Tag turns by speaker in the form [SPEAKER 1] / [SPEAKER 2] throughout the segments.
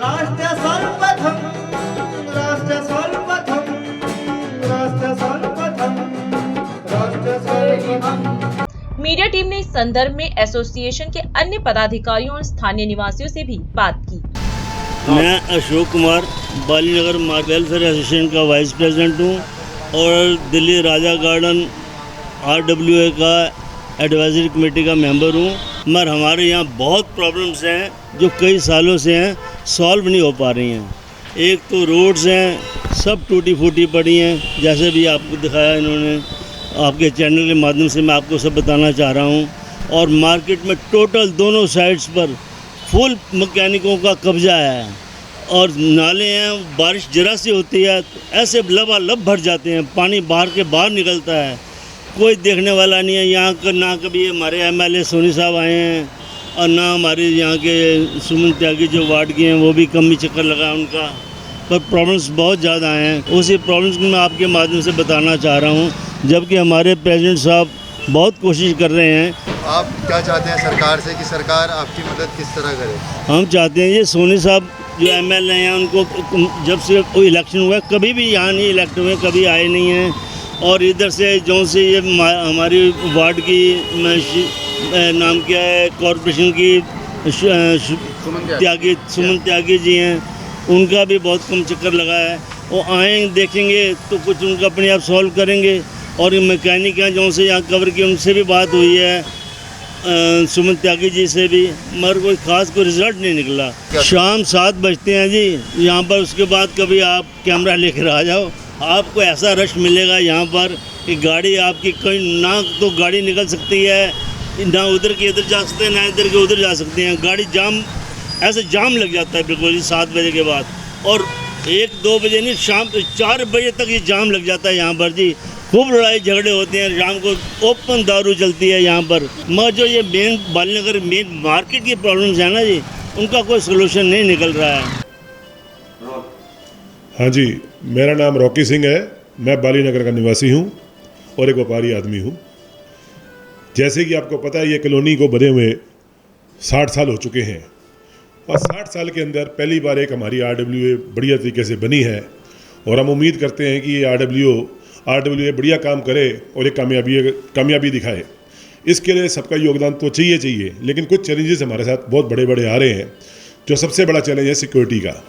[SPEAKER 1] राष्ट्र सर्वप्रथम, राष्ट्र सर्वप्रथम, राष्ट्र सर्वप्रथम, राष्ट्र सर्वप्रथम।
[SPEAKER 2] मीडिया टीम ने इस संदर्भ में एसोसिएशन के अन्य पदाधिकारियों और स्थानीय निवासियों से भी बात की।
[SPEAKER 3] मैं अशोक कुमार बालीनगर वेलफेयर एसोसिएशन का वाइस प्रेसिडेंट हूँ और दिल्ली राजा गार्डन RWA का एडवाइजरी कमेटी का मेंबर हूँ। मगर हमारे यहाँ बहुत प्रॉब्लम्स हैं जो कई सालों से हैं, सॉल्व नहीं हो पा रही हैं। एक तो रोड्स हैं, सब टूटी फूटी पड़ी हैं, जैसे भी आपको दिखाया इन्होंने, आपके चैनल के माध्यम से मैं आपको सब बताना चाह रहा हूँ। और मार्केट में टोटल दोनों साइड्स पर फुल मैकेनिकों का कब्जा है और नाले हैं, बारिश जरा सी होती है ऐसे लबालब भर जाते हैं, पानी बाहर के बाहर निकलता है, कोई देखने वाला नहीं है। यहाँ का ना कभी हमारे MLA सोनी साहब आए हैं और ना हमारे यहाँ के सुमन त्यागी जो वार्ड के हैं वो भी कम ही चक्कर लगा उनका, पर प्रॉब्लम्स बहुत ज़्यादा हैं। उसी प्रॉब्लम्स को मैं आपके माध्यम से बताना चाह रहा हूँ, जबकि हमारे प्रेसिडेंट साहब बहुत कोशिश कर रहे हैं।
[SPEAKER 4] आप क्या चाहते हैं सरकार से कि सरकार आपकी मदद किस तरह करे?
[SPEAKER 3] हम चाहते हैं ये सोनी साहब जो MLA हैं उनको जब से कोई इलेक्शन हुआ कभी भी यहाँ नहीं इलेक्ट हुए, कभी आए नहीं हैं। और इधर से जो से ये हमारी वार्ड की नाम क्या है कॉरपोरेशन की सुमन त्यागी जी हैं, उनका भी बहुत कम चक्कर लगा है। वो आएंगे देखेंगे तो कुछ उनका अपने आप सॉल्व करेंगे। और ये मैकेनिक हैं जो से यहाँ कवर की, उनसे भी बात हुई है, सुमन त्यागी जी से भी, मगर कोई ख़ास कोई रिजल्ट नहीं निकला। शाम 7 बजते हैं जी यहाँ पर। उसके बाद कभी आप कैमरा लेकर आ जाओ, आपको ऐसा रश मिलेगा यहाँ पर कि गाड़ी आपकी कहीं ना तो गाड़ी निकल सकती है, ना उधर के इधर जा सकते हैं, ना इधर के उधर जा सकते हैं। गाड़ी जाम, ऐसे जाम लग जाता है बिल्कुल जी 7 बजे के बाद। और 1-2 बजे नहीं, शाम 4 बजे तक ये जाम लग जाता है यहाँ पर जी। खूब लड़ाई झगड़े होते हैं, शाम को ओपन दारू चलती है यहाँ पर। मगर जो ये मेन बालीनगर मेन मार्केट की प्रॉब्लम्स है ना जी, उनका कोई सोल्यूशन नहीं निकल रहा है।
[SPEAKER 5] हाँ जी, मेरा नाम रॉकी सिंह है। मैं बालीनगर का निवासी हूँ और एक व्यापारी आदमी हूँ। जैसे कि आपको पता है ये कॉलोनी को बने हुए 60 साल हो चुके हैं और 60 साल के अंदर पहली बार एक हमारी RWA बढ़िया तरीके से बनी है और हम उम्मीद करते हैं कि ये RWA बढ़िया काम करे और एक कामयाबी दिखाए। इसके लिए सबका योगदान तो चाहिए, लेकिन कुछ चैलेंजेस हमारे साथ बहुत बड़े बड़े आ रहे हैं। जो सबसे बड़ा चैलेंज है सिक्योरिटी का।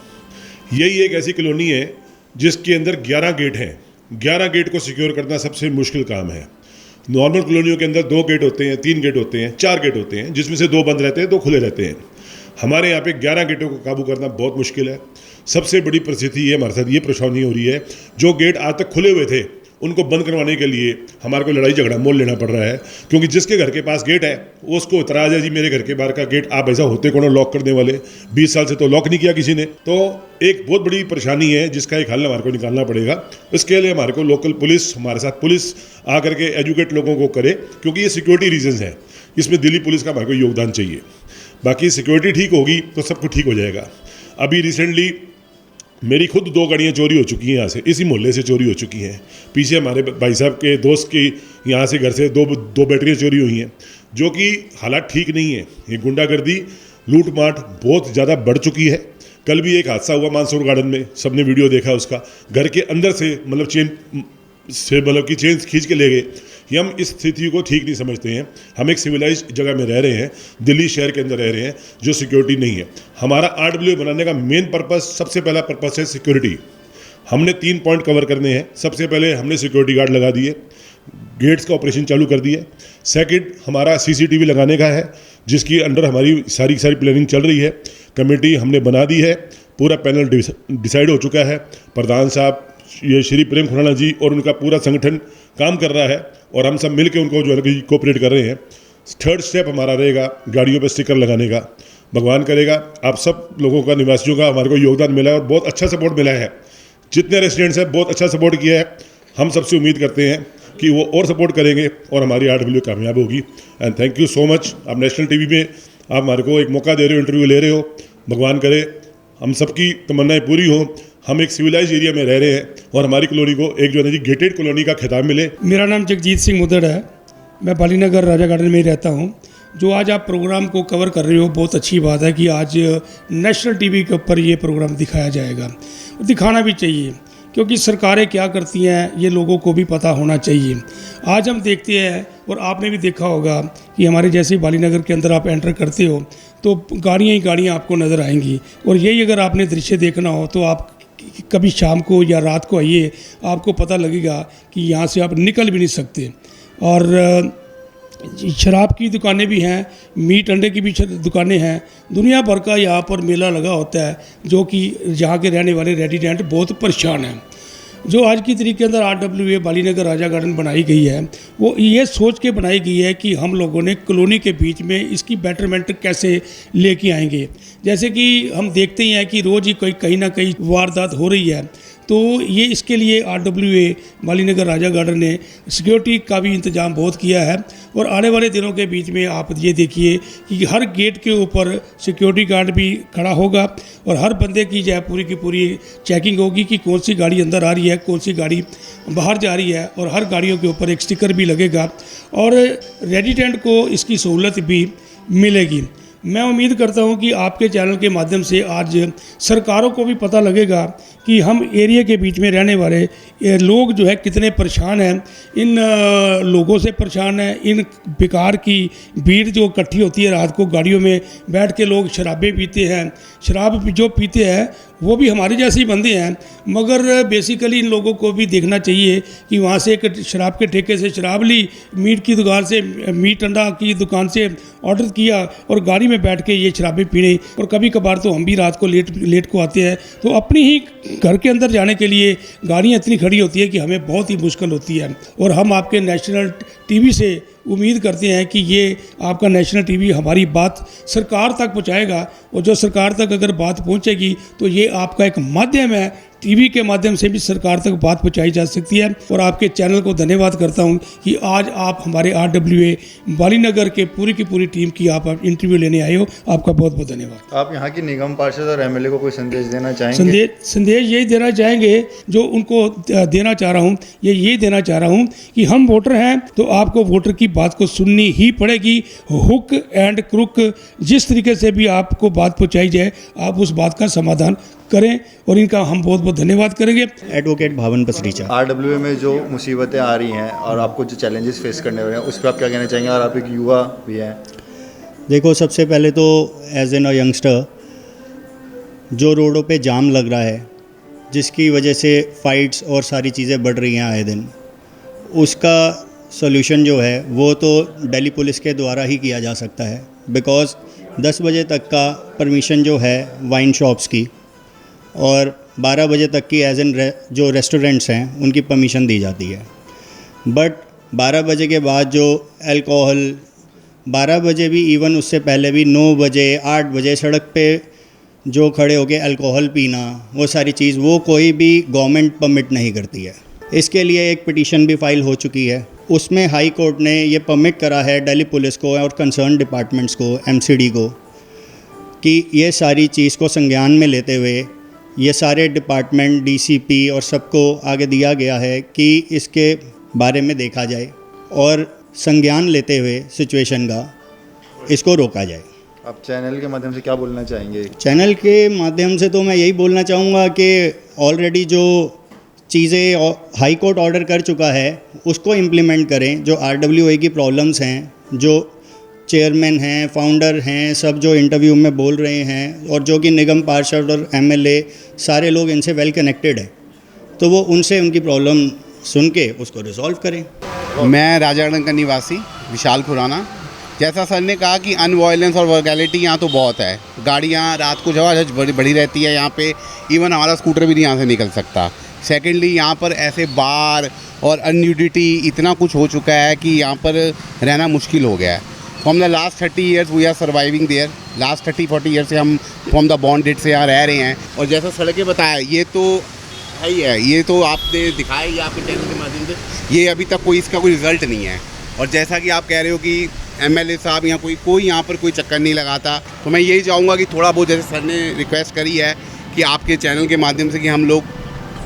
[SPEAKER 5] यही एक ऐसी कॉलोनी है जिसके अंदर 11 गेट हैं। 11 गेट को सिक्योर करना सबसे मुश्किल काम है। नॉर्मल कॉलोनियों के अंदर 2 गेट होते हैं, 3 गेट होते हैं, 4 गेट होते हैं, जिसमें से 2 बंद रहते हैं, 2 खुले रहते हैं। हमारे यहाँ पे 11 गेटों को काबू करना बहुत मुश्किल है। सबसे बड़ी परिस्थिति ये हमारे साथ ये परेशानी हो रही है, जो गेट आज तक खुले हुए थे उनको बंद करवाने के लिए हमारे को लड़ाई झगड़ा मोल लेना पड़ रहा है। क्योंकि जिसके घर के पास गेट है उसको इतराज है, जी मेरे घर के बाहर का गेट आप ऐसा होते कौन लॉक करने वाले, 20 साल से तो लॉक नहीं किया किसी ने। तो एक बहुत बड़ी परेशानी है जिसका एक हल हमारे को निकालना पड़ेगा। इसके लिए हमारे को लोकल पुलिस, हमारे साथ पुलिस आकर के एजुकेट लोगों को करे, क्योंकि ये सिक्योरिटी रीजन्स हैं। इसमें दिल्ली पुलिस का हमारे को योगदान चाहिए। बाकी सिक्योरिटी ठीक होगी तो सब कुछ ठीक हो जाएगा। अभी रिसेंटली मेरी खुद 2 गाड़ियाँ चोरी हो चुकी हैं, यहाँ से इसी मोहल्ले से चोरी हो चुकी हैं। पीछे हमारे भाई साहब के दोस्त की यहाँ से घर से दो बैटरियाँ चोरी हुई हैं, जो कि हालात ठीक नहीं है। ये गुंडागर्दी लूट माट बहुत ज़्यादा बढ़ चुकी है। कल भी एक हादसा हुआ मानसूर गार्डन में, सबने वीडियो देखा उसका। घर के अंदर से चेन खींच के ले गए। ये हम इस स्थिति को ठीक नहीं समझते हैं। हम एक सिविलाइज जगह में रह रहे हैं, दिल्ली शहर के अंदर रह रहे हैं, जो सिक्योरिटी नहीं है। हमारा RWA बनाने का मेन पर्पस, सबसे पहला पर्पस है सिक्योरिटी। हमने 3 पॉइंट कवर करने हैं। सबसे पहले हमने सिक्योरिटी गार्ड लगा दिए, गेट्स का ऑपरेशन चालू कर दिया। सेकंड, हमारा CCTV लगाने का है, जिसकी अंडर हमारी सारी प्लानिंग चल रही है। कमेटी हमने बना दी है, पूरा पैनल डिसाइड हो चुका है। प्रधान साहब ये श्री प्रेम खुराना जी और उनका पूरा संगठन काम कर रहा है और हम सब मिल के उनको जो है कोऑपरेट कर रहे हैं। 3rd स्टेप हमारा रहेगा गाड़ियों पर स्टिकर लगाने का। भगवान करेगा आप सब लोगों का, निवासियों का हमारे को योगदान मिला है और बहुत अच्छा सपोर्ट मिला है। जितने रेसिडेंट्स हैं बहुत अच्छा सपोर्ट किया है। हम सबसे उम्मीद करते हैं कि वो और सपोर्ट करेंगे और हमारी RWA कामयाब होगी। And thank you so much. आप नेशनल TV में आप हमारे को एक मौका दे रहे हो, इंटरव्यू ले रहे हो। भगवान करे हम सबकी तमन्नाएं पूरी हो। हम एक सिविलाइज एरिया में रह रहे हैं और हमारी कॉलोनी को एक जो है जी गेटेड कॉलोनी का खिताब मिले।
[SPEAKER 6] मेरा नाम जगजीत सिंह मुदड़ है। मैं बालीनगर राजा गार्डन में ही रहता हूँ। जो आज आप प्रोग्राम को कवर कर रहे हो, बहुत अच्छी बात है कि आज नेशनल टीवी के ऊपर ये प्रोग्राम दिखाया जाएगा। दिखाना भी चाहिए, क्योंकि सरकारें क्या करती हैं ये लोगों को भी पता होना चाहिए। आज हम देखते हैं, और आपने भी देखा होगा कि हमारे जैसे बालीनगर के अंदर आप एंटर करते हो तो गाड़ियाँ ही गाड़ियाँ आपको नज़र आएंगी। और यही अगर आपने दृश्य देखना हो तो आप कभी शाम को या रात को आइए, आपको पता लगेगा कि यहाँ से आप निकल भी नहीं सकते। और शराब की दुकानें भी हैं, मीट अंडे की भी दुकानें हैं, दुनिया भर का यहाँ पर मेला लगा होता है, जो कि यहाँ के रहने वाले रेजिडेंट बहुत परेशान हैं। जो आज की तरीके के अंदर RWA बालीनगर राजा गार्डन बनाई गई है, वो ये सोच के बनाई गई है कि हम लोगों ने कॉलोनी के बीच में इसकी बेटरमेंट कैसे लेके आएंगे। जैसे कि हम देखते ही हैं कि रोज़ ही कोई कहीं ना कहीं वारदात हो रही है, तो ये इसके लिए RWA बालीनगर राजा गार्डन ने सिक्योरिटी का भी इंतज़ाम बहुत किया है। और आने वाले दिनों के बीच में आप ये देखिए कि हर गेट के ऊपर सिक्योरिटी गार्ड भी खड़ा होगा और हर बंदे की जो है पूरी की पूरी चेकिंग होगी कि कौन सी गाड़ी अंदर आ रही है, कौन सी गाड़ी बाहर जा रही है, और हर गाड़ियों के ऊपर एक स्टिकर भी लगेगा और रेजिडेंट को इसकी सहूलत भी मिलेगी। मैं उम्मीद करता हूं कि आपके चैनल के माध्यम से आज सरकारों को भी पता लगेगा कि हम एरिया के बीच में रहने वाले लोग जो है कितने परेशान हैं। इन लोगों से परेशान हैं, इन बेकार की भीड़ जो इकट्ठी होती है रात को, गाड़ियों में बैठ के लोग शराबें पीते हैं। शराब जो पीते हैं वो भी हमारे जैसे ही बंदे हैं, मगर बेसिकली इन लोगों को भी देखना चाहिए कि वहाँ से एक शराब के ठेके से शराब ली, मीट की दुकान से, मीट अंडा की दुकान से ऑर्डर किया और गाड़ी में बैठ के ये शराबें पीने। और कभी कभार तो हम भी रात को लेट को आते हैं, तो अपनी ही घर के अंदर जाने के लिए गाड़ियाँ इतनी खड़ी होती है कि हमें बहुत ही मुश्किल होती है। और हम आपके नेशनल टीवी से उम्मीद करते हैं कि ये आपका नेशनल टीवी हमारी बात सरकार तक पहुंचाएगा, और जो सरकार तक अगर बात पहुंचेगी तो ये आपका एक माध्यम है, टीवी के माध्यम से भी सरकार तक बात पहुंचाई जा सकती है। और आपके चैनल को धन्यवाद करता हूं कि आज आप हमारे RWA बालीनगर के पूरी की पूरी टीम की आप इंटरव्यू लेने आए हो। आपका बहुत बहुत धन्यवाद।
[SPEAKER 4] आप यहाँ की निगम पार्षद और MLA को कोई संदेश देना चाहेंगे?
[SPEAKER 6] संदेश यही देना चाहेंगे, जो उनको देना चाह रहा हूँ, ये देना चाह रहा हूँ कि हम वोटर हैं तो आपको वोटर की बात को सुननी ही पड़ेगी। हुक एंड क्रुक जिस तरीके से भी आपको बात पहुँचाई जाए, आप उस बात का समाधान करें, और इनका हम बहुत बहुत धन्यवाद करेंगे।
[SPEAKER 7] एडवोकेट भावन पसरीचा।
[SPEAKER 4] RWA में जो मुसीबतें आ रही हैं और आपको जो चैलेंजेस फेस करने हो रहे हैं, उस पर आप क्या कहना चाहेंगे? और आप एक युवा भी हैं।
[SPEAKER 7] देखो, सबसे पहले तो एज एन यंगस्टर, जो रोडों पे जाम लग रहा है, जिसकी वजह से फ़ाइट्स और सारी चीज़ें बढ़ रही हैं आए दिन, उसका सॉल्यूशन जो है वो तो दिल्ली पुलिस के द्वारा ही किया जा सकता है। बिकॉज़ 10 बजे तक का परमिशन जो है वाइन शॉप्स की, और 12 बजे तक की एज एन जो रेस्टोरेंट्स हैं उनकी परमिशन दी जाती है। बट 12 बजे के बाद जो अल्कोहल, 12 बजे भी, इवन उससे पहले भी 9 बजे 8 बजे सड़क पे जो खड़े होके अल्कोहल पीना, वो सारी चीज़ वो कोई भी गवर्नमेंट परमिट नहीं करती है। इसके लिए एक पिटीशन भी फाइल हो चुकी है। उसमें हाई कोर्ट ने ये परमिट करा है दिल्ली पुलिस को और कंसर्न डिपार्टमेंट्स को, MCD को, कि ये सारी चीज़ को संज्ञान में लेते हुए ये सारे डिपार्टमेंट, DCP और सबको आगे दिया गया है कि इसके बारे में देखा जाए और संज्ञान लेते हुए सिचुएशन का इसको रोका जाए।
[SPEAKER 4] आप चैनल के माध्यम से क्या बोलना चाहेंगे?
[SPEAKER 7] चैनल के माध्यम से तो मैं यही बोलना चाहूँगा कि ऑलरेडी जो चीज़ें हाई कोर्ट ऑर्डर कर चुका है उसको इम्प्लीमेंट करें। जो RWA की प्रॉब्लम्स हैं, जो चेयरमैन हैं, फाउंडर हैं, सब जो इंटरव्यू में बोल रहे हैं, और जो कि निगम पार्षद और MLA सारे लोग इनसे वेल कनेक्टेड हैं, तो वो उनसे उनकी प्रॉब्लम सुन के उसको रिजॉल्व करें।
[SPEAKER 8] मैं राजागढ़ का निवासी विशाल खुराना। जैसा सर ने कहा कि अनवायलेंस और वर्गैलिटी यहाँ तो बहुत है। गाड़ियाँ रात को जवाब बड़ी रहती है यहाँ पे, इवन हमारा स्कूटर भी नहीं यहाँ से निकल सकता। सेकेंडली यहाँ पर ऐसे बार और अनयूडिटी इतना कुछ हो चुका है कि यहाँ पर रहना मुश्किल हो गया है। From the last 30 years we are surviving there. Last 30-40 year से हम फ्रॉम द बॉन्ड डेट से यहाँ रह रहे हैं। और जैसा सड़कें बताया, ये तो है ही है, ये तो आपने दिखाया ही आपके चैनल के माध्यम से, ये अभी तक कोई इसका कोई रिज़ल्ट नहीं है। और जैसा कि आप कह रहे हो कि MLA साहब यहाँ कोई यहाँ पर कोई चक्कर नहीं लगाता, तो मैं यही चाहूँगा कि थोड़ा बहुत, जैसे सर ने रिक्वेस्ट करी है कि आपके चैनल के माध्यम से कि हम लोग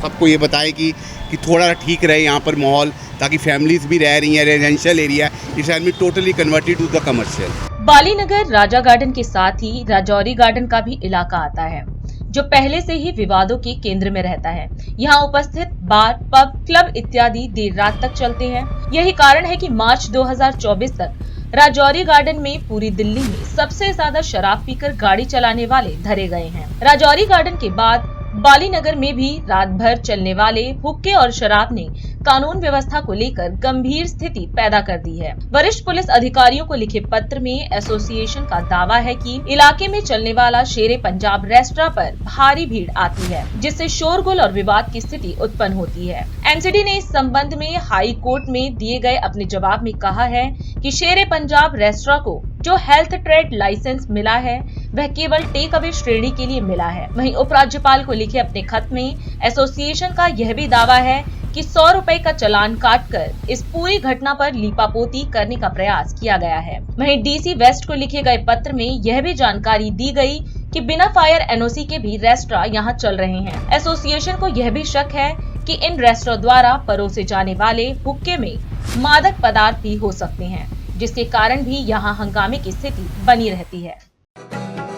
[SPEAKER 8] सबको ये बताएं कि थोड़ा ठीक रहे यहाँ पर माहौल, ताकि फैमिलीज़ भी रह रही हैं। रेजिडेंशियल एरिया इस टाइम में totally converted to the commercial.
[SPEAKER 2] Bali Nagar Raja Garden के साथ ही राजौरी गार्डन का भी इलाका आता है, जो पहले से ही विवादों के केंद्र में रहता है। यहाँ उपस्थित बार, पब, क्लब इत्यादि देर रात तक चलते हैं। यही कारण है कि मार्च 2024 तक राजौरी गार्डन में पूरी दिल्ली में सबसे ज्यादा शराब पीकर गाड़ी चलाने वाले धरे गए हैं। राजौरी गार्डन के बाद बाली नगर में भी रात भर चलने वाले हुक्के और शराब ने कानून व्यवस्था को लेकर गंभीर स्थिति पैदा कर दी है। वरिष्ठ पुलिस अधिकारियों को लिखे पत्र में एसोसिएशन का दावा है कि इलाके में चलने वाला शेरे पंजाब रेस्टोरेंट पर भारी भीड़ आती है, जिससे शोरगुल और विवाद की स्थिति उत्पन्न होती है। एनसीडी ने इस संबंध में हाई कोर्ट में दिए गए अपने जवाब में कहा है कि शेरे पंजाब रेस्टोरेंट को जो हेल्थ ट्रेड लाइसेंस मिला है वह केवल टेक अवे श्रेणी के लिए मिला है। वहीं उपराज्यपाल को लिखे अपने खत में एसोसिएशन का यह भी दावा है कि 100 रुपए का चालान काटकर इस पूरी घटना पर लीपापोती करने का प्रयास किया गया है। वहीं डीसी वेस्ट को लिखे गए पत्र में यह भी जानकारी दी गई कि बिना फायर एनओसी के भी रेस्टोरेंट यहां चल रहे हैं। एसोसिएशन को यह भी शक है कि इन रेस्टोरेंट द्वारा परोसे जाने वाले हुक्के में मादक पदार्थ भी हो सकते हैं, जिसके कारण भी यहां हंगामे की स्थिति बनी रहती है।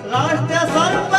[SPEAKER 1] राष्ट्र